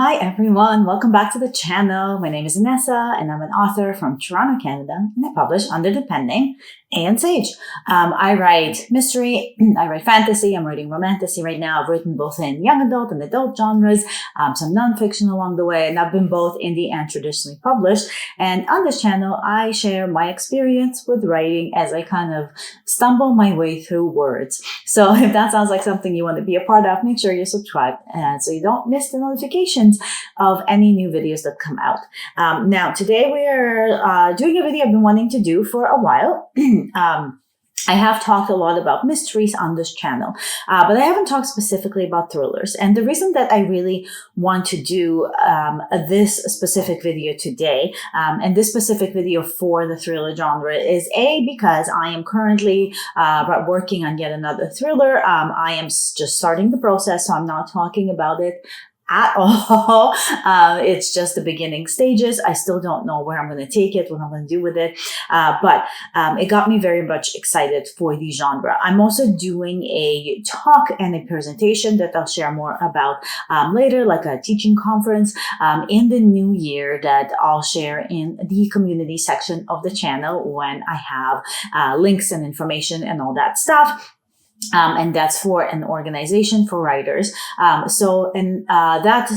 Hi everyone, welcome back to the channel. My name is Inessa and I'm an author from Toronto, Canada, and I publish under the pen name and Sage. I write mystery, I write fantasy, I'm writing romantasy right now. I've written both in young adult and adult genres, some nonfiction along the way, and I've been both indie and traditionally published. And on this channel, I share my experience with writing as I kind of stumble my way through words. So if that sounds like something you want to be a part of, make sure you subscribe so you don't miss the notifications of any new videos that come out. Now, today we are doing a video I've been wanting to do for a while. I have talked a lot about mysteries on this channel, but I haven't talked specifically about thrillers. And the reason that I really want to do this specific video today, and this specific video for the thriller genre is because I am currently working on yet another thriller. I am just starting the process, so I'm not talking about it at all. It's just the beginning stages. I still don't know where I'm going to take it, what I'm going to do with it. But it got me very much excited for the genre. I'm also doing a talk and a presentation that I'll share more about later, like a teaching conference in the new year that I'll share in the community section of the channel when I have links and information and all that stuff. And that's for an organization for writers. So in that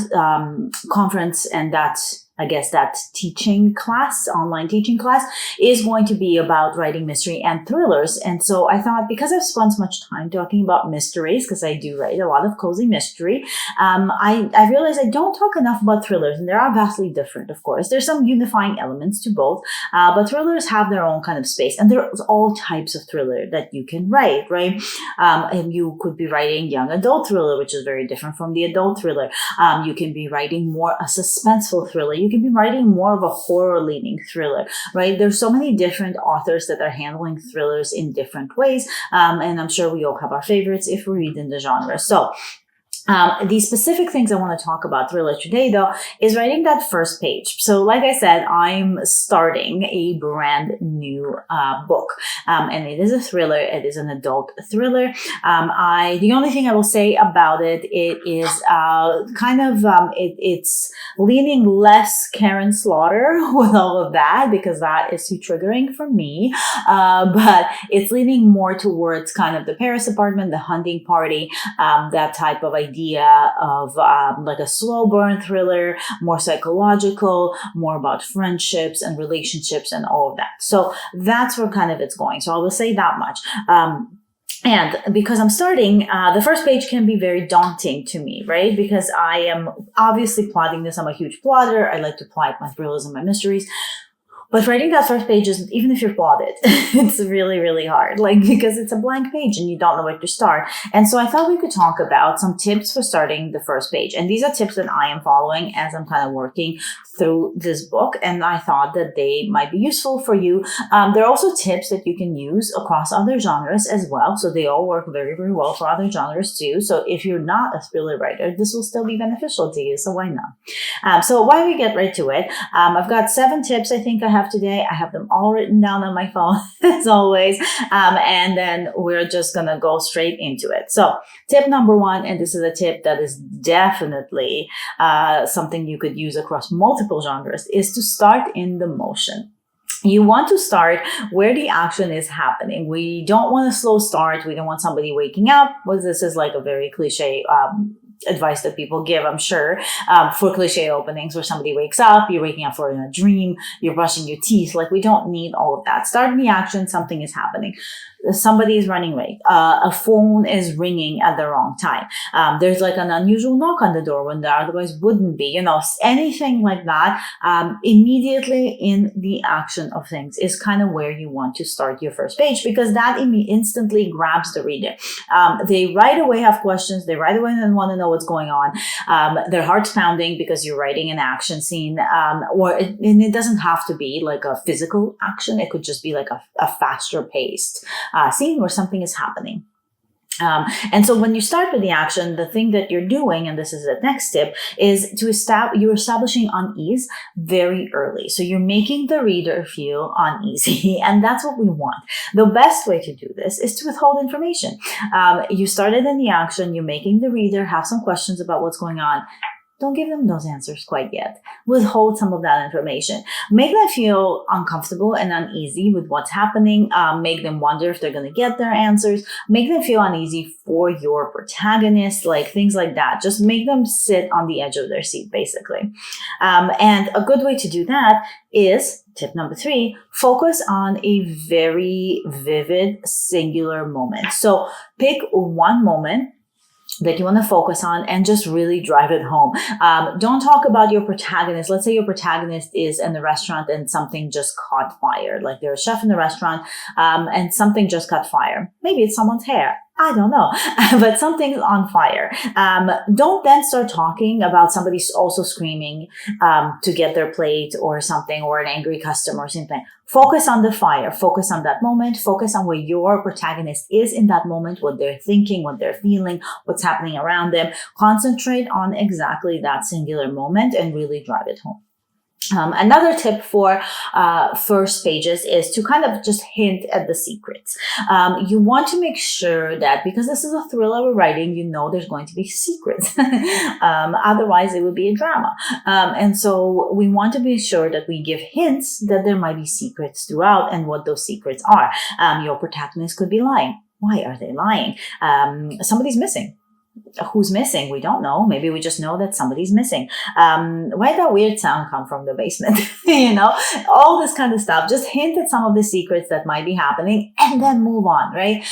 conference and that teaching class, online teaching class, is going to be about writing mystery and thrillers. And so I thought, because I've spent so much time talking about mysteries, because I do write a lot of cozy mystery, I realized I don't talk enough about thrillers, and they are vastly different, of course. There's some unifying elements to both, but thrillers have their own kind of space, and there's all types of thriller that you can write, right? And you could be writing young adult thriller, which is very different from the adult thriller. You can be writing more a suspenseful thriller. You can be writing more of a horror-leaning thriller, right? There's so many different authors that are handling thrillers in different ways, and I'm sure we all have our favorites if we read in the genre. So the specific things I want to talk about thriller today, though, is writing that first page. So like I said, I'm starting a brand new book, and it is a thriller. It is an adult thriller. The only thing I will say about it, it is it's leaning less Karen Slaughter with all of that, because that is too triggering for me. But it's leaning more towards kind of the Paris apartment, the hunting party, that type of idea of like a slow burn thriller, more psychological, more about friendships and relationships and all of that. So that's where kind of it's going. So I will say that much. And because I'm starting, the first page can be very daunting to me, right? Because I am obviously plotting this. I'm a huge plotter. I like to plot my thrillers and my mysteries. But writing that first page is, even if you're plotted, it's really, really hard, because it's a blank page and you don't know where to start. And so I thought we could talk about some tips for starting the first page. And these are tips that I am following as I'm kind of working through this book, and I thought that they might be useful for you. There are also tips that you can use across other genres as well. So they all work very, very well for other genres too. So if you're not a thriller writer, this will still be beneficial to you. So why not? So why don't we get right to it? I've got 7 tips I think I have today. I have them all written down on my phone as always. And then we're just going to go straight into it. So tip number 1, and this is a tip that is definitely something you could use across multiple genres, is to start in the motion. You want to start where the action is happening. We don't want a slow start. We don't want somebody waking up. Well, this is like a very cliche advice that people give, I'm sure, for cliche openings where somebody wakes up, you're waking up for a dream, you're brushing your teeth. We don't need all of that. Start in the action. Something is happening. Somebody is running late. A phone is ringing at the wrong time. There's an unusual knock on the door when there otherwise wouldn't be. Anything like that, immediately in the action of things is kind of where you want to start your first page, because that instantly grabs the reader. They right away have questions. They right away want to know what's going on. Their heart's pounding because you're writing an action scene, and it doesn't have to be like a physical action. It could just be like a faster paced scene where something is happening. And so when you start with the action, the thing that you're doing, and this is the next tip, is you're establishing unease very early. So you're making the reader feel uneasy, and that's what we want. The best way to do this is to withhold information. You started in the action, you're making the reader have some questions about what's going on. don't give them those answers quite yet. Withhold some of that information. Make them feel uncomfortable and uneasy with what's happening. Make them wonder if they're going to get their answers. Make them feel uneasy for your protagonist, like things like that. Just make them sit on the edge of their seat, basically. And a good way to do that is, tip number 3, focus on a very vivid, singular moment. So pick one moment that you want to focus on and just really drive it home. Don't talk about your protagonist. Let's say your protagonist is in the restaurant and something just caught fire. Like they're a chef in the restaurant, and something just caught fire. Maybe it's someone's hair. I don't know, but something's on fire. Don't then start talking about somebody also screaming to get their plate or something, or an angry customer or something. Focus on the fire. Focus on that moment. Focus on where your protagonist is in that moment, what they're thinking, what they're feeling, what's happening around them. Concentrate on exactly that singular moment and really drive it home. Another tip for first pages is to kind of just hint at the secrets. You want to make sure that, because this is a thriller we're writing, you know there's going to be secrets. Otherwise, it would be a drama. And so we want to be sure that we give hints that there might be secrets throughout and what those secrets are. Your protagonist could be lying. Why are they lying? Somebody's missing. Who's missing? We don't know. Maybe we just know that somebody's missing. Where did that weird sound come from the basement? All this kind of stuff. Just hint at some of the secrets that might be happening and then move on, right?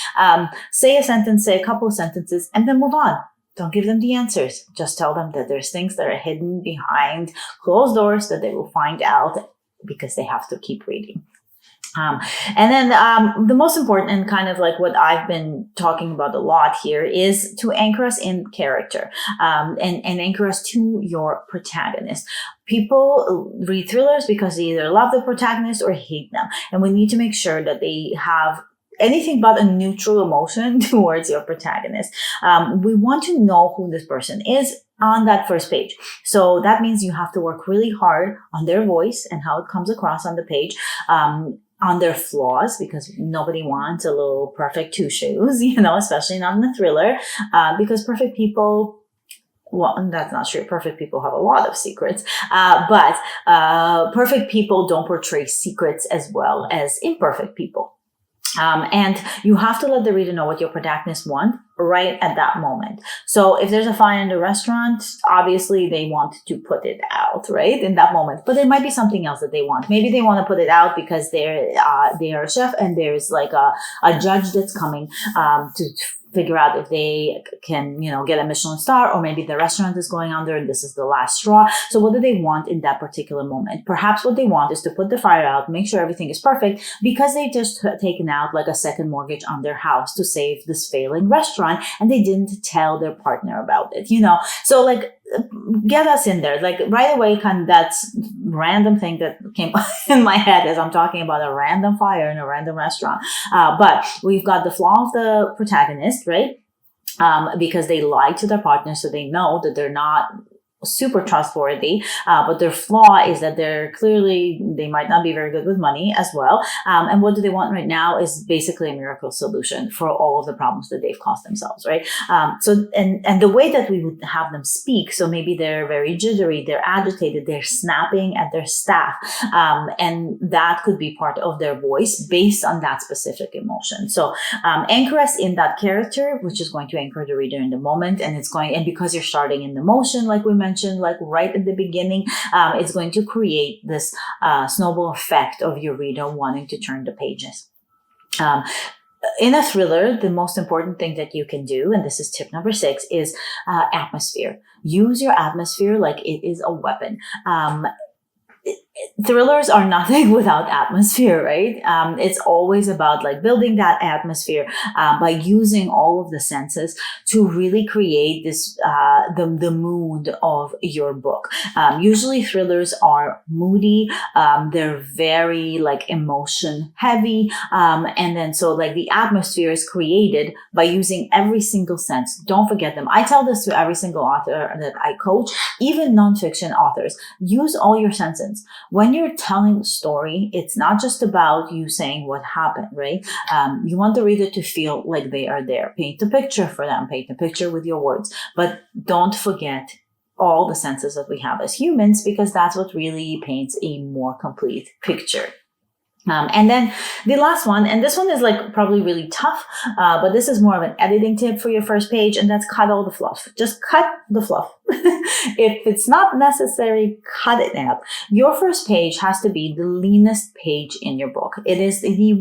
Say a sentence, say a couple of sentences, and then move on. Don't give them the answers. Just tell them that there's things that are hidden behind closed doors that they will find out because they have to keep reading. And then the most important, and kind of like what I've been talking about a lot here, is to anchor us in character, and anchor us to your protagonist. People read thrillers because they either love the protagonist or hate them. And we need to make sure that they have anything but a neutral emotion towards your protagonist. We want to know who this person is on that first page. So that means you have to work really hard on their voice and how it comes across on the page. On their flaws, because nobody wants a little perfect two shoes, especially not in a thriller, because perfect people, well, that's not true. Perfect people have a lot of secrets, but perfect people don't portray secrets as well as imperfect people. And you have to let the reader know what your protagonist wants right at that moment. So if there's a fire in the restaurant, obviously they want to put it out, right, in that moment. But there might be something else that they want. Maybe they want to put it out because they are a chef and there's like a judge that's coming to figure out if they can, get a Michelin star, or maybe the restaurant is going under and this is the last straw. So what do they want in that particular moment? Perhaps what they want is to put the fire out, make sure everything is perfect, because they've just taken out like a second mortgage on their house to save this failing restaurant, and they didn't tell their partner about it, So like, get us in there, like right away. That's random thing that came in my head as I'm talking about a random fire in a random restaurant. But we've got the flaw of the protagonist, right? Because they lie to their partner, so they know that they're not super trustworthy, but their flaw is that they might not be very good with money as well. And what do they want right now is basically a miracle solution for all of the problems that they've caused themselves, right? So the way that we would have them speak, so maybe they're very jittery, they're agitated, they're snapping at their staff, and that could be part of their voice based on that specific emotion. So anchor us in that character, which is going to anchor the reader in the moment, and because you're starting in the motion, like we mentioned, like right at the beginning, it's going to create this snowball effect of your reader wanting to turn the pages. In a thriller, the most important thing that you can do, and this is tip number 6, is atmosphere. Use your atmosphere like it is a weapon. Thrillers are nothing without atmosphere, right? It's always about like building that atmosphere by using all of the senses to really create this the mood of your book. Usually thrillers are moody, they're very like emotion heavy, and then so like the atmosphere is created by using every single sense. Don't forget them. I tell this to every single author that I coach, even nonfiction authors. Use all your senses. When you're telling a story, it's not just about you saying what happened, right? You want the reader to feel like they are there. Paint a picture for them. Paint a picture with your words. But don't forget all the senses that we have as humans, because that's what really paints a more complete picture. And then the last one, and this one is like probably really tough, but this is more of an editing tip for your first page, and that's cut all the fluff. Just cut the fluff. If it's not necessary, cut it out. Your first page has to be the leanest page in your book. It is the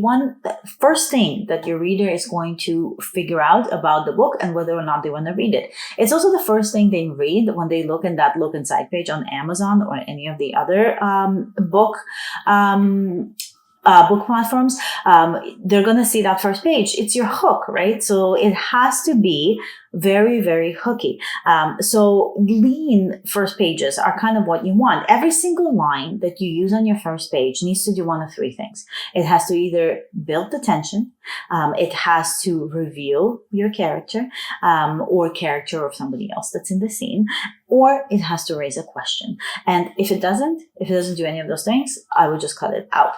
first thing that your reader is going to figure out about the book and whether or not they want to read it. It's also the first thing they read when they look in that look inside page on Amazon or any of the other book platforms. They're going to see that first page. It's your hook, right? So it has to be very, very hooky. So lean first pages are kind of what you want. Every single line that you use on your first page needs to do one of three things. It has to either build the tension, it has to reveal your character, or character of somebody else that's in the scene, or it has to raise a question. And if it doesn't do any of those things, I would just cut it out.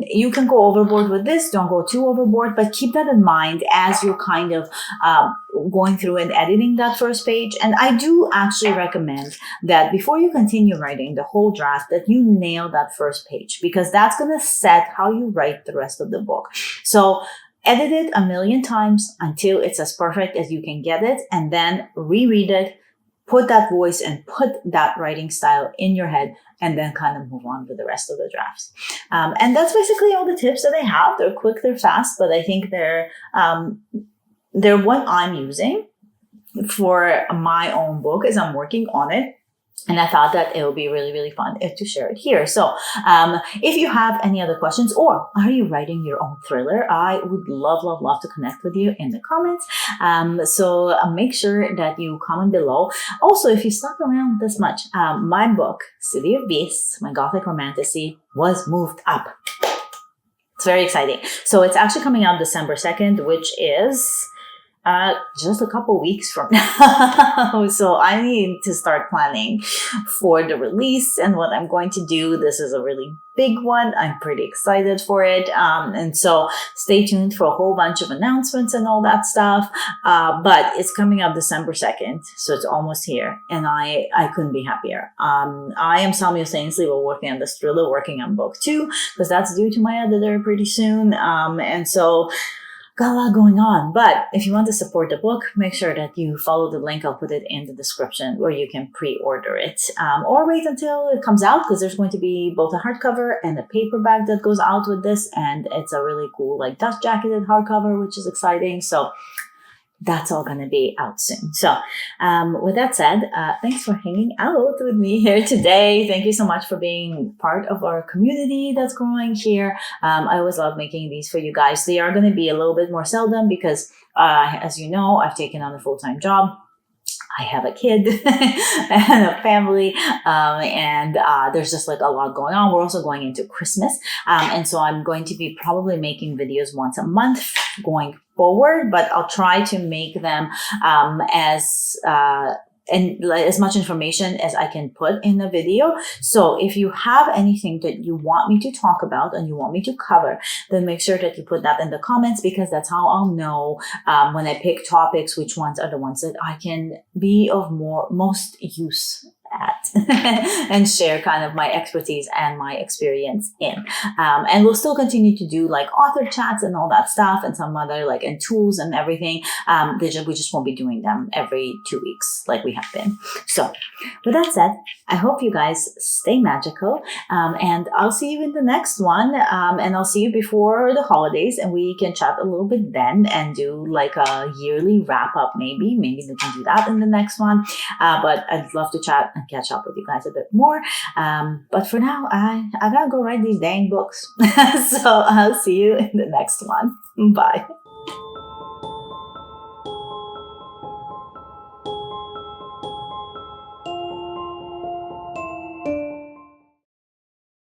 You can go overboard with this. Don't go too overboard, but keep that in mind as you're kind of going through and editing that first page. And I do actually recommend that before you continue writing the whole draft, that you nail that first page, because that's going to set how you write the rest of the book. So edit it a million times until it's as perfect as you can get it, and then reread it, put that voice and put that writing style in your head, and then kind of move on with the rest of the drafts. And that's basically all the tips that I have. They're quick, they're fast, but I think they're what I'm using for my own book as I'm working on it. And I thought that it would be really, really fun to share it here. So if you have any other questions, or are you writing your own thriller, I would love, love, love to connect with you in the comments. So make sure that you comment below. Also, if you stuck around this much, my book, City of Beasts, my Gothic Romantasy, was moved up. It's very exciting. So it's actually coming out December 2nd, which is just a couple weeks from now. So I need to start planning for the release and what I'm going to do. This is a really big one. I'm pretty excited for it. And so stay tuned for a whole bunch of announcements and all that stuff. But it's coming up December 2nd. So it's almost here. And I couldn't be happier. I am simultaneously working on this thriller, working on book 2, because that's due to my editor pretty soon. And so got a lot going on. But if you want to support the book, make sure that you follow the link. I'll put it in the description where you can pre-order it, or wait until it comes out, because there's going to be both a hardcover and a paperback that goes out with this, and it's a really cool like dust jacketed hardcover, which is exciting. So that's all going to be out soon. So with that said, thanks for hanging out with me here today. Thank you so much for being part of our community that's growing here. I always love making these for you guys. They are going to be a little bit more seldom because, as you know, I've taken on a full-time job. I have a kid and a family, and there's just like a lot going on. We're also going into Christmas, and so I'm going to be probably making videos once a month going forward, but I'll try to make them and as much information as I can put in the video. So if you have anything that you want me to talk about and you want me to cover, then make sure that you put that in the comments, because that's how I'll know when I pick topics, which ones are the ones that I can be of most use at and share kind of my expertise and my experience in. And we'll still continue to do like author chats and all that stuff, and some other like and tools and everything. We just won't be doing them every 2 weeks like we have been. So with that said, I hope you guys stay magical, and I'll see you in the next one, and I'll see you before the holidays, and we can chat a little bit then and do like a yearly wrap up. Maybe we can do that in the next one, but I'd love to chat and catch up with you guys a bit more. But for now, I gotta go write these dang books. So I'll see you in the next one. Bye.